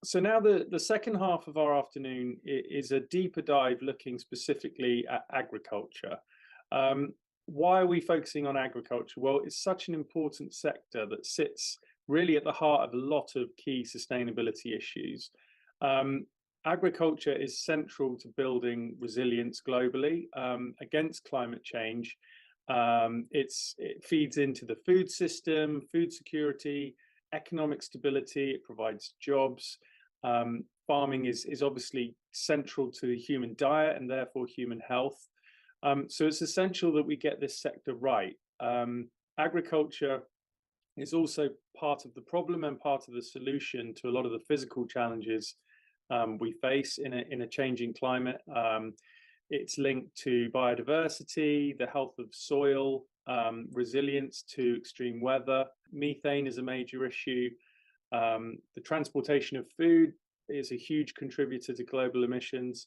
So now the second half of our afternoon is a deeper dive looking specifically at agriculture. Um, why are we focusing on agriculture? Well, it's such an important sector that sits really at the heart of a lot of key sustainability issues. Um, Agriculture is central to building resilience globally against climate change. It feeds into the food system, food security, economic stability. It provides jobs. Farming is obviously central to the human diet and therefore human health. So it's essential that we get this sector right. Agriculture is also part of the problem and part of the solution to a lot of the physical challenges we face in a changing climate. It's linked to biodiversity, the health of soil, resilience to extreme weather. Methane is a major issue. The transportation of food is a huge contributor to global emissions.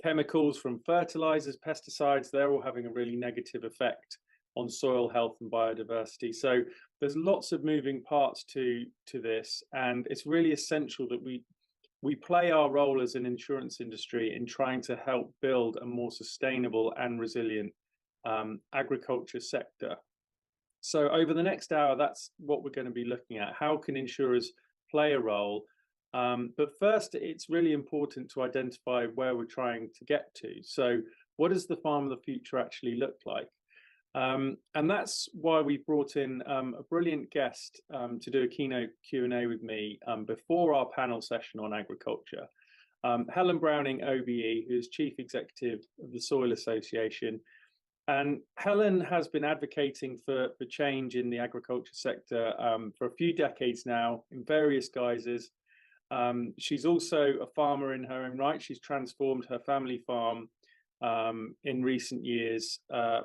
Chemicals from fertilizers, pesticides, they're all having a really negative effect on soil health and biodiversity. So there's lots of moving parts to this, and it's really essential that we play our role as an insurance industry in trying to help build a more sustainable and resilient agriculture sector. So over the next hour, that's what we're going to be looking at. How can insurers play a role? But first, it's really important to identify where we're trying to get to. So what does the farm of the future actually look like? And that's why we brought in a brilliant guest to do a keynote Q&A with me before our panel session on agriculture. Helen Browning, OBE, who is Chief Executive of the Soil Association. And Helen has been advocating for change in the agriculture sector for a few decades now in various guises. She's also a farmer in her own right. She's transformed her family farm in recent years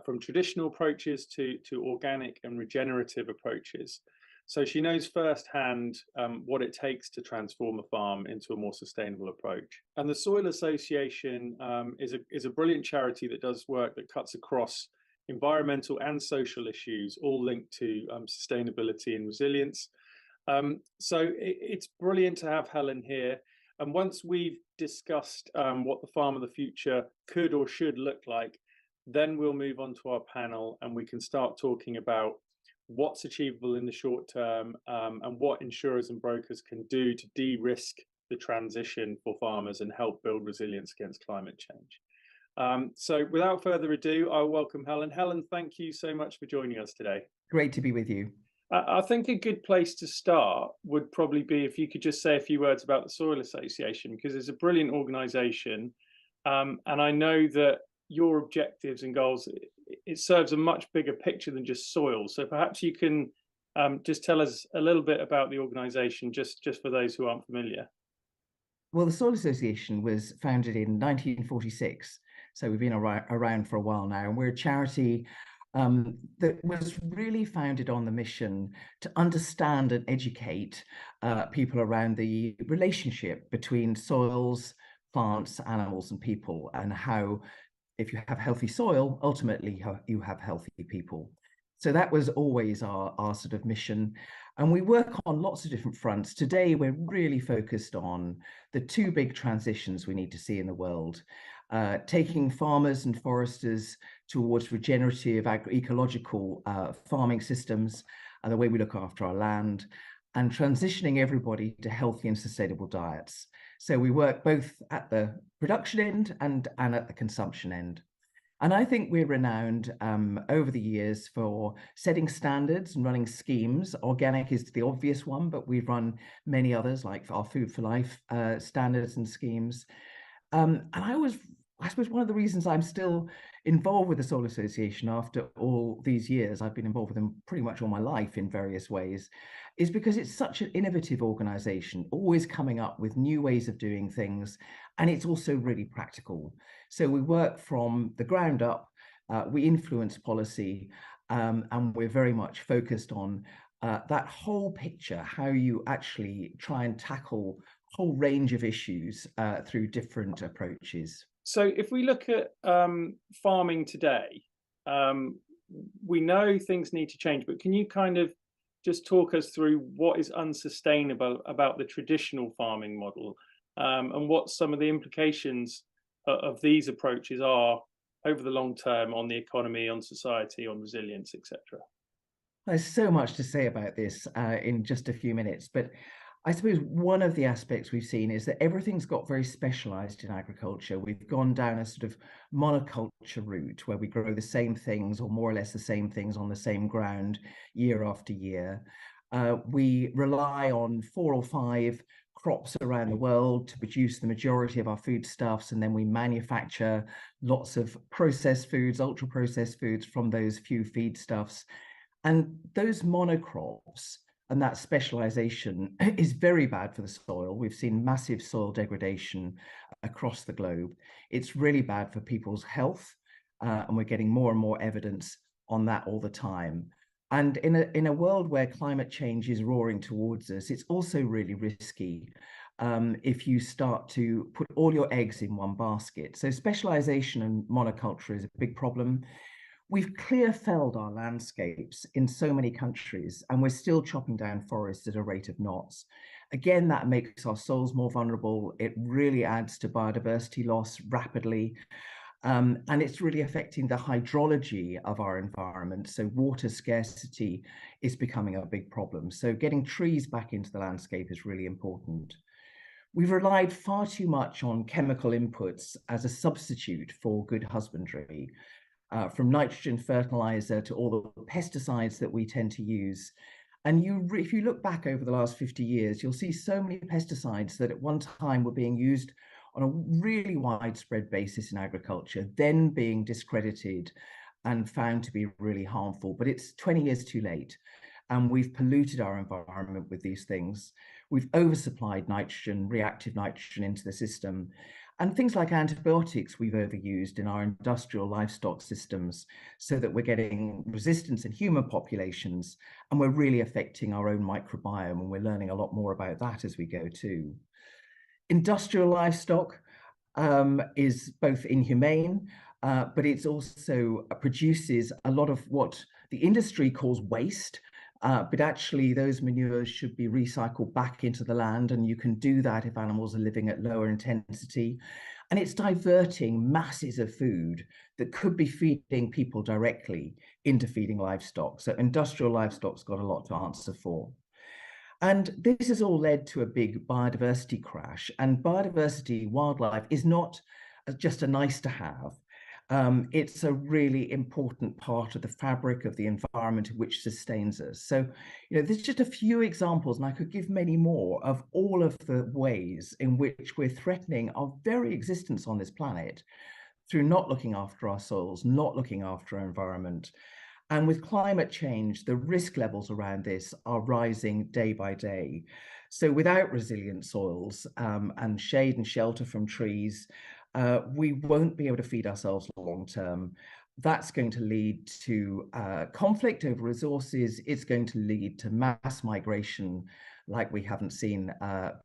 from traditional approaches to organic and regenerative approaches. So she knows firsthand what it takes to transform a farm into a more sustainable approach. And the Soil Association is a brilliant charity that does work that cuts across environmental and social issues, all linked to sustainability and resilience. So it's brilliant to have Helen here. And once we've discussed what the farm of the future could or should look like, then we'll move on to our panel and we can start talking about what's achievable in the short term and what insurers and brokers can do to de-risk the transition for farmers and help build resilience against climate change. So without further ado, I'll welcome Helen. Helen, thank you so much for joining us today. Great to be with you. I think a good place to start would probably be if you could just say a few words about the Soil Association, because it's a brilliant organisation. And I know that your objectives and goals, it serves a much bigger picture than just soil. So perhaps you can just tell us a little bit about the organisation, just for those who aren't familiar. Well, the Soil Association was founded in 1946. So we've been around for a while now, and we're a charity that was really founded on the mission to understand and educate people around the relationship between soils, plants, animals, and people, and how if you have healthy soil, ultimately you have healthy people. So that was always our sort of mission. And we work on lots of different fronts. Today, we're really focused on the two big transitions we need to see in the world. Taking farmers and foresters towards regenerative ecological farming systems and the way we look after our land, and transitioning everybody to healthy and sustainable diets. So we work both at the production end and at the consumption end. And I think we're renowned over the years for setting standards and running schemes. Organic is the obvious one, but we've run many others like our Food for Life standards and schemes. And I suppose one of the reasons I'm still involved with the Soil Association after all these years, I've been involved with them pretty much all my life in various ways, is because it's such an innovative organization, always coming up with new ways of doing things. And it's also really practical. So we work from the ground up, we influence policy, and we're very much focused on that whole picture, how you actually try and tackle a whole range of issues through different approaches. So if we look at farming today, we know things need to change, but can you kind of just talk us through what is unsustainable about the traditional farming model, and what some of the implications of these approaches are over the long term on the economy, on society, on resilience, etc. There's so much to say about this in just a few minutes, but I suppose one of the aspects we've seen is that everything's got very specialized in agriculture. We've gone down a sort of monoculture route where we grow the same things or more or less the same things on the same ground year after year. We rely on 4 or 5 crops around the world to produce the majority of our foodstuffs, and then we manufacture lots of processed foods, ultra processed foods from those few feedstuffs. And those monocrops and that specialization is very bad for the soil. We've seen massive soil degradation across the globe. It's really bad for people's health, and we're getting more and more evidence on that all the time. And in a world where climate change is roaring towards us, it's also really risky if you start to put all your eggs in one basket. So specialization and monoculture is a big problem. We've clear felled our landscapes in so many countries, and we're still chopping down forests at a rate of knots. Again, that makes our soils more vulnerable. It really adds to biodiversity loss rapidly. And it's really affecting the hydrology of our environment. So water scarcity is becoming a big problem. So getting trees back into the landscape is really important. We've relied far too much on chemical inputs as a substitute for good husbandry. From nitrogen fertilizer to all the pesticides that we tend to use. And if you look back over the last 50 years, you'll see so many pesticides that at one time were being used on a really widespread basis in agriculture, then being discredited and found to be really harmful. But it's 20 years too late. And we've polluted our environment with these things. We've oversupplied nitrogen, reactive nitrogen into the system. And things like antibiotics we've overused in our industrial livestock systems so that we're getting resistance in human populations, and we're really affecting our own microbiome, and we're learning a lot more about that as we go too. Industrial livestock is both inhumane, but it also produces a lot of what the industry calls waste, but actually those manures should be recycled back into the land, and you can do that if animals are living at lower intensity. And it's diverting masses of food that could be feeding people directly into feeding livestock. So industrial livestock's got a lot to answer for. And this has all led to a big biodiversity crash. And biodiversity, wildlife, is not just a nice to have. It's a really important part of the fabric of the environment which sustains us. So, there's just a few examples, and I could give many more, of all of the ways in which we're threatening our very existence on this planet through not looking after our soils, not looking after our environment. And with climate change, the risk levels around this are rising day by day. So without resilient soils and shade and shelter from trees, we won't be able to feed ourselves long term. That's going to lead to conflict over resources. It's going to lead to mass migration like we haven't seen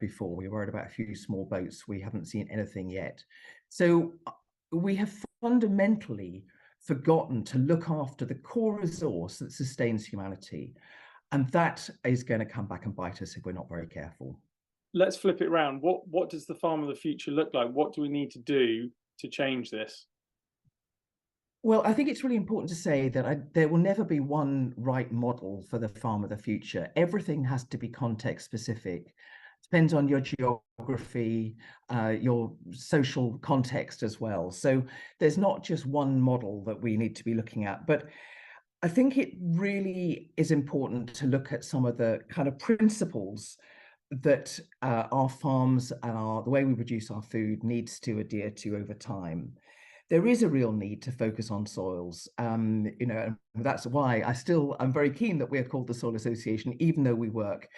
before. We worried about a few small boats. We haven't seen anything yet. So we have fundamentally forgotten to look after the core resource that sustains humanity. And that is going to come back and bite us if we're not very careful. Let's flip it around. What does the farm of the future look like? What do we need to do to change this? Well, I think it's really important to say that there will never be one right model for the farm of the future. Everything has to be context specific. Depends on your geography, your social context as well. So there's not just one model that we need to be looking at, but I think it really is important to look at some of the kind of principles that our farms and the way we produce our food needs to adhere to over time. There is a real need to focus on soils. And that's why I'm very keen that we are called the Soil Association, even though we work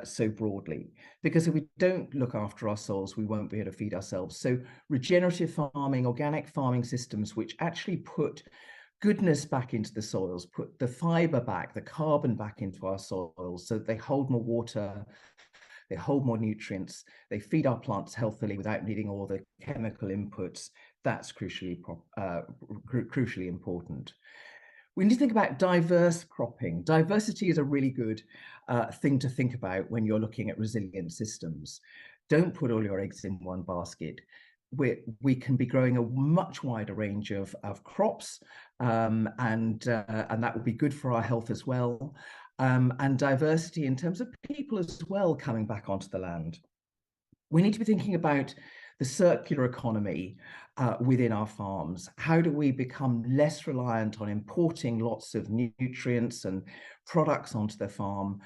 so broadly, because if we don't look after our soils, we won't be able to feed ourselves. So regenerative farming, organic farming systems, which actually put goodness back into the soils, put the fiber back, the carbon back into our soils so that they hold more water, they hold more nutrients, they feed our plants healthily without needing all the chemical inputs. That's crucially important. We need to think about diverse cropping. Diversity is a really good thing to think about when you're looking at resilient systems. Don't put all your eggs in one basket. We can be growing a much wider range of crops, and that will be good for our health as well. And diversity in terms of people as well coming back onto the land. We need to be thinking about the circular economy within our farms. How do we become less reliant on importing lots of nutrients and products onto the farm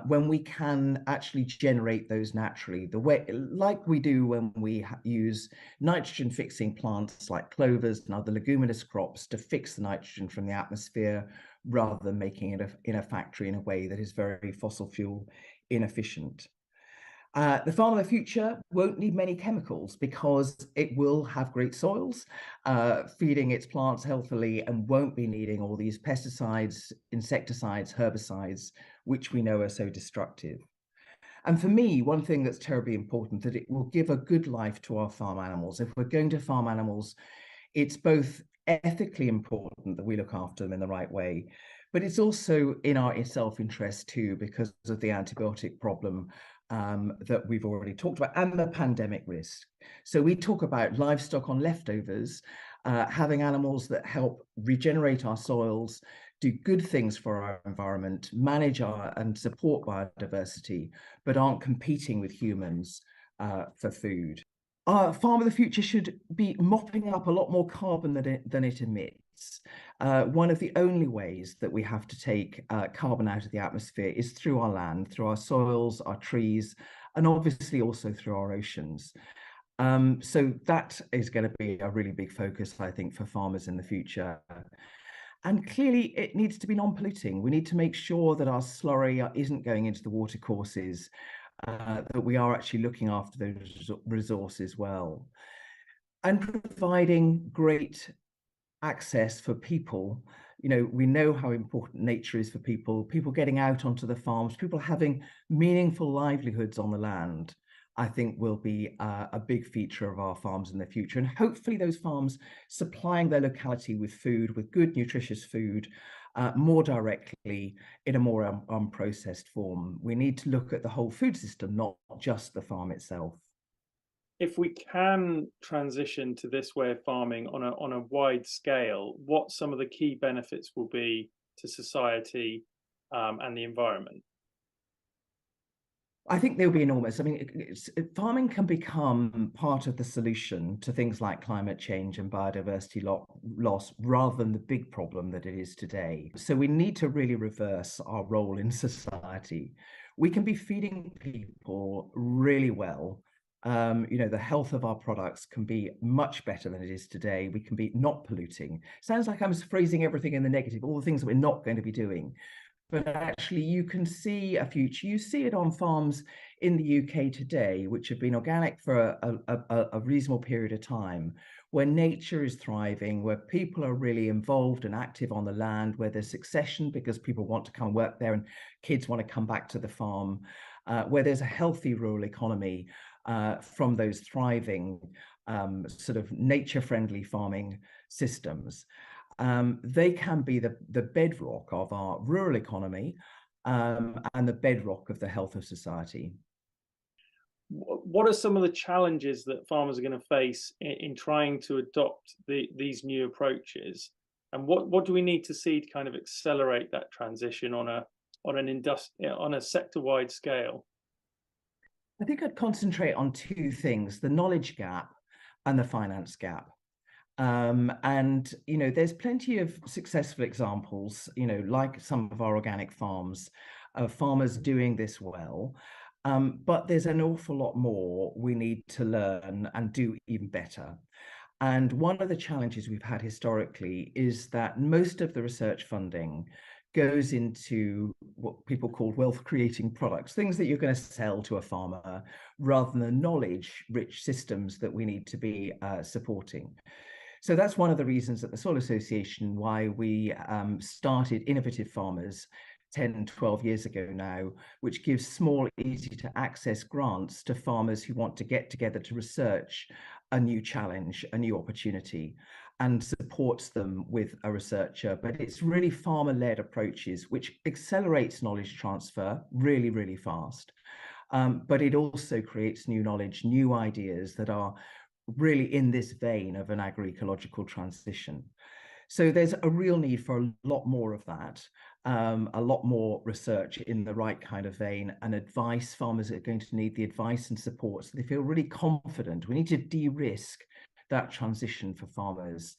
when we can actually generate those naturally, the way like we do when we use nitrogen fixing plants like clovers and other leguminous crops to fix the nitrogen from the atmosphere, rather than making it in a factory in a way that is very fossil fuel inefficient. The farm of the future won't need many chemicals because it will have great soils, feeding its plants healthily, and won't be needing all these pesticides, insecticides, herbicides, which we know are so destructive. And for me, one thing that's terribly important, that it will give a good life to our farm animals. If we're going to farm animals, it's both ethically important that we look after them in the right way, but it's also in our self-interest too, because of the antibiotic problem that we've already talked about, and the pandemic risk. So we talk about livestock on leftovers, having animals that help regenerate our soils, do good things for our environment, manage and support biodiversity, but aren't competing with humans for food. Our farm of the future should be mopping up a lot more carbon than it emits. One of the only ways that we have to take carbon out of the atmosphere is through our land, through our soils, our trees, and obviously also through our oceans. So that is going to be a really big focus, I think, for farmers in the future. And clearly, it needs to be non-polluting. We need to make sure that our slurry isn't going into the watercourses, that we are actually looking after those resources well, and providing great access for people. You know, we know how important nature is for people getting out onto the farms, people having meaningful livelihoods on the land, I think will be a big feature of our farms in the future. And hopefully those farms supplying their locality with food, with good, nutritious food, more directly in a more unprocessed form. We need to look at the whole food system, not just the farm itself. If we can transition to this way of farming on a wide scale, what some of the key benefits will be to society and the environment? I think they'll be enormous. I mean, farming can become part of the solution to things like climate change and biodiversity loss, rather than the big problem that it is today. So we need to really reverse our role in society. We can be feeding people really well. You know, the health of our products can be much better than it is today. We can be not polluting. Sounds like I'm phrasing everything in the negative, all the things that we're not going to be doing. But actually, you can see a future. You see it on farms in the UK today, which have been organic for a reasonable period of time, where nature is thriving, where people are really involved and active on the land, where there's succession because people want to come work there and kids want to come back to the farm, where there's a healthy rural economy from those thriving sort of nature-friendly farming systems. They can be the bedrock of our rural economy and the bedrock of the health of society. What are some of the challenges that farmers are going to face in trying to adopt these new approaches? And what do we need to see to kind of accelerate that transition on a sector-wide scale? I think I'd concentrate on two things: the knowledge gap and the finance gap. And, you know, there's plenty of successful examples, you know, like some of our organic farms, of farmers doing this well. But there's an awful lot more we need to learn and do even better. And one of the challenges we've had historically is that most of the research funding goes into what people call wealth creating products, things that you're going to sell to a farmer, rather than the knowledge rich systems that we need to be supporting. So that's one of the reasons at the Soil Association why we started Innovative Farmers 10, 12 years ago now, which gives small, easy to access grants to farmers who want to get together to research a new challenge, a new opportunity. and supports them with a researcher, but it's really farmer-led approaches which accelerates knowledge transfer really, really fast. But it also creates new knowledge, new ideas that are really in this vein of an agroecological transition. So there's a real need for a lot more of that, a lot more research in the right kind of vein, and advice. Farmers are going to need the advice and support so they feel really confident. We need to de-risk that transition for farmers,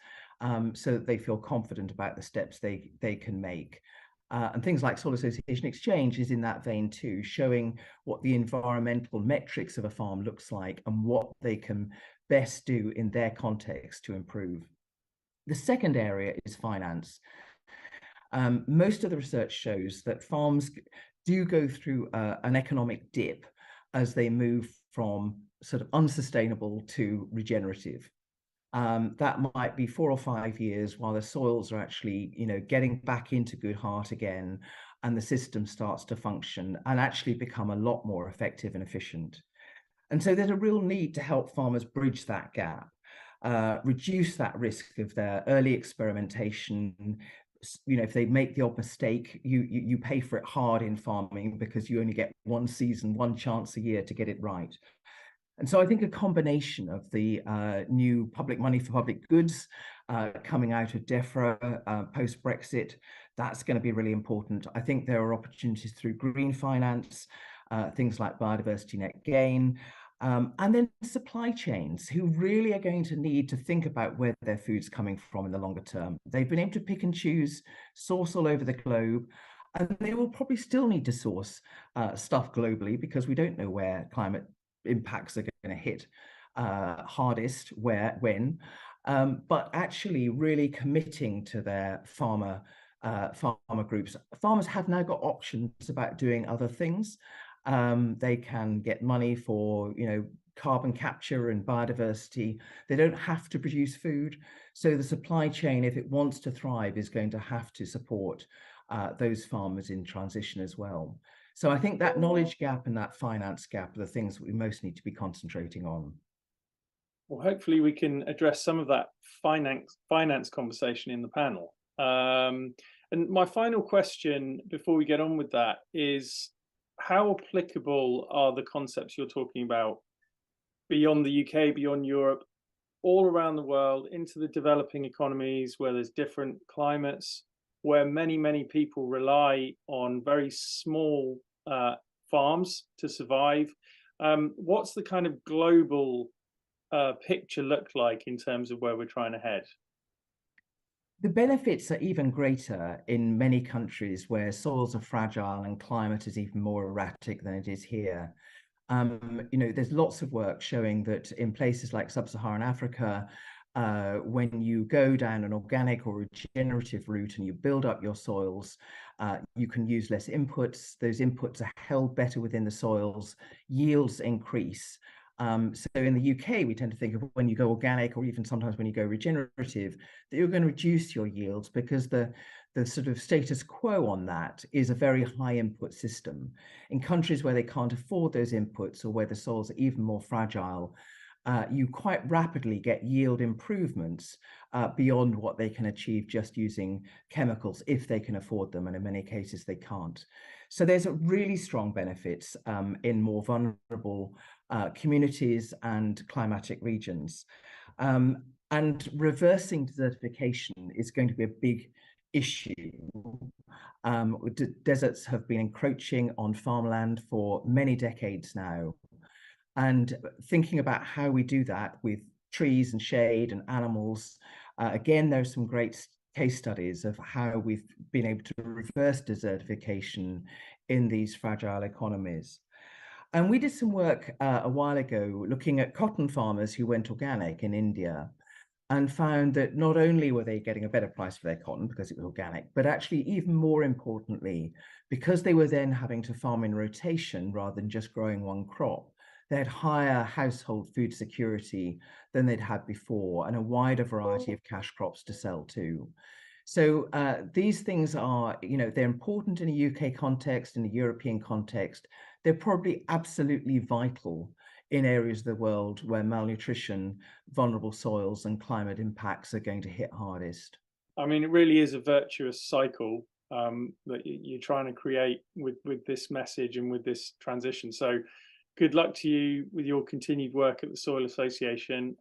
so that they feel confident about the steps they can make. And things like Soil Association Exchange is in that vein too, showing what the environmental metrics of a farm looks like and what they can best do in their context to improve. The second area is finance. Most of the research shows that farms do go through an economic dip as they move from sort of unsustainable to regenerative. That might be 4 or 5 years while the soils are actually, getting back into good heart again, and the system starts to function and actually become a lot more effective and efficient. And so there's a real need to help farmers bridge that gap, reduce that risk of their early experimentation. If they make the odd mistake, you pay for it hard in farming because you only get one season, one chance a year to get it right. And so I think a combination of the new public money for public goods coming out of DEFRA post-Brexit, that's going to be really important. I think there are opportunities through green finance, things like biodiversity net gain, and then supply chains who really are going to need to think about where their food's coming from in the longer term. They've been able to pick and choose, source all over the globe, and they will probably still need to source stuff globally because we don't know where climate impacts are going to hit hardest, when, but actually really committing to their farmer groups. Farmers have now got options about doing other things. They can get money for, carbon capture and biodiversity. They don't have to produce food. So the supply chain, if it wants to thrive, is going to have to support those farmers in transition as well. So I think that knowledge gap and that finance gap are the things that we most need to be concentrating on. Well, hopefully we can address some of that finance conversation in the panel. And my final question before we get on with that is, how applicable are the concepts you're talking about beyond the UK, beyond Europe, all around the world, into the developing economies where there's different climates, where many, many people rely on very small farms to survive? What's the kind of global picture look like in terms of where we're trying to head? The benefits are even greater in many countries where soils are fragile and climate is even more erratic than it is here. There's lots of work showing that in places like sub-Saharan Africa, when you go down an organic or regenerative route and you build up your soils, you can use less inputs. Those inputs are held better within the soils, yields increase. So in the UK, we tend to think of when you go organic, or even sometimes when you go regenerative, that you're going to reduce your yields because the sort of status quo on that is a very high input system. In countries where they can't afford those inputs or where the soils are even more fragile, you quite rapidly get yield improvements beyond what they can achieve just using chemicals if they can afford them, and in many cases they can't. So there's a really strong benefits in more vulnerable communities and climatic regions. And reversing desertification is going to be a big issue. Deserts have been encroaching on farmland for many decades now. And thinking about how we do that with trees and shade and animals, again, there's some great case studies of how we've been able to reverse desertification in these fragile economies. And we did some work a while ago looking at cotton farmers who went organic in India, and found that not only were they getting a better price for their cotton because it was organic, but actually even more importantly, because they were then having to farm in rotation rather than just growing one crop, they had higher household food security than they'd had before, and a wider variety of cash crops to sell too. So these things are, they're important in a UK context, in a European context. They're probably absolutely vital in areas of the world where malnutrition, vulnerable soils, and climate impacts are going to hit hardest. I mean, it really is a virtuous cycle that you're trying to create with this message and with this transition. So, good luck to you with your continued work at the Soil Association.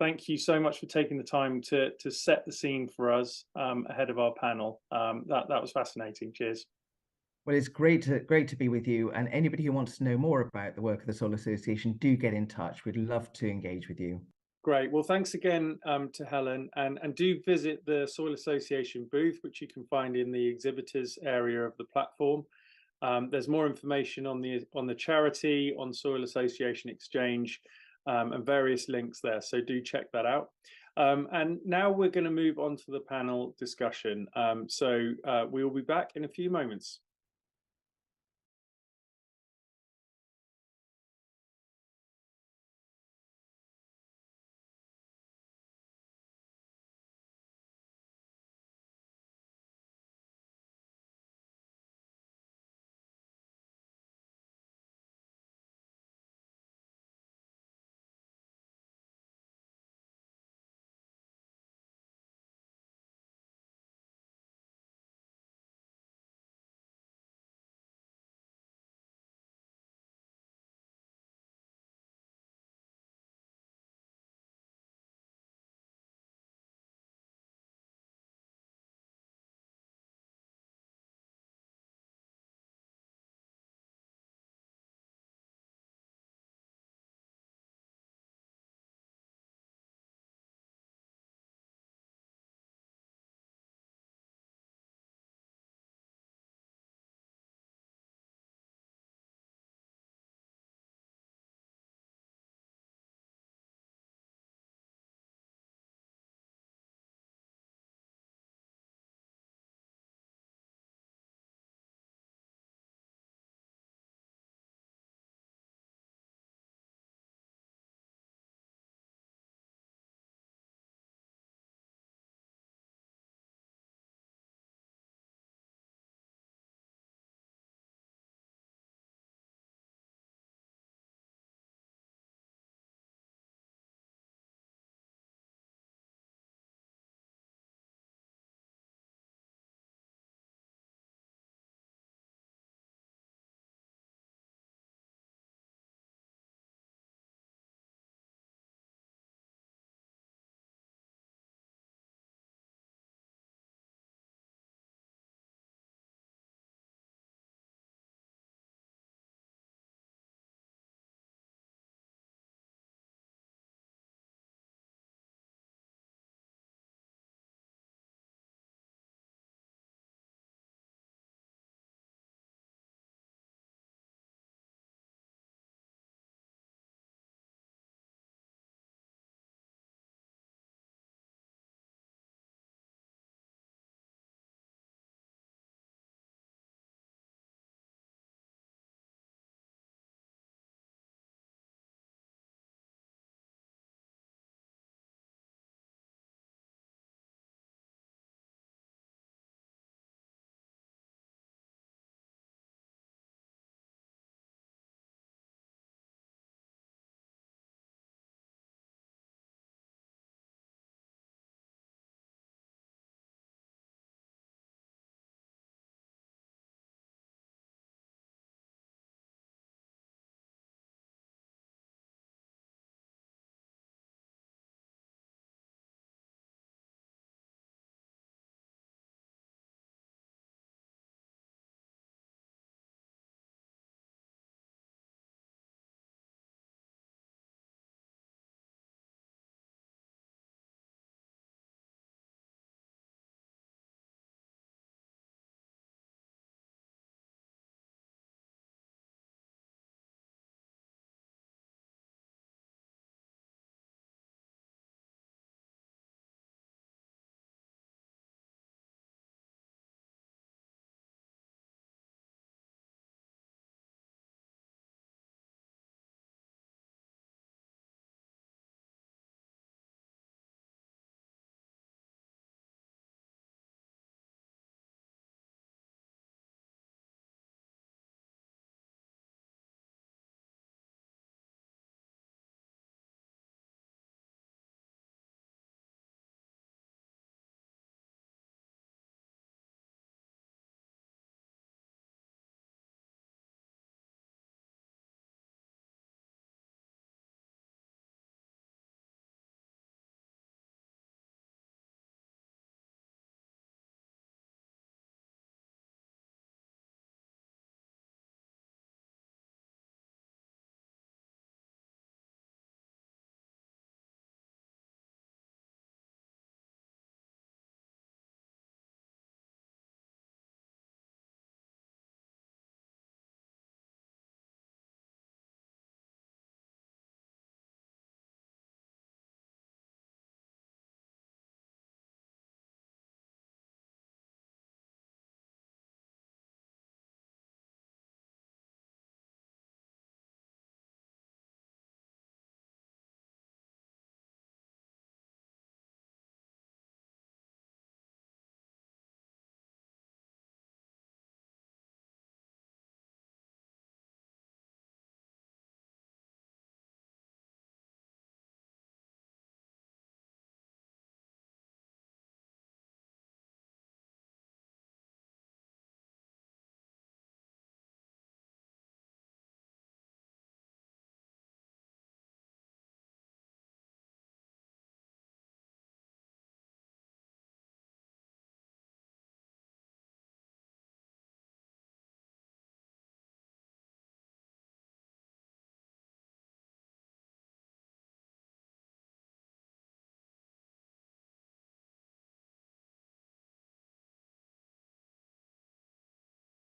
Thank you so much for taking the time to set the scene for us ahead of our panel. That was fascinating. Cheers. Well, it's great to be with you. And anybody who wants to know more about the work of the Soil Association, do get in touch. We'd love to engage with you. Great. Well, thanks again to Helen, and do visit the Soil Association booth, which you can find in the exhibitors area of the platform. There's more information on the charity, on Soil Association Exchange, and various links there. So do check that out. And now we're going to move on to the panel discussion. So we will be back in a few moments.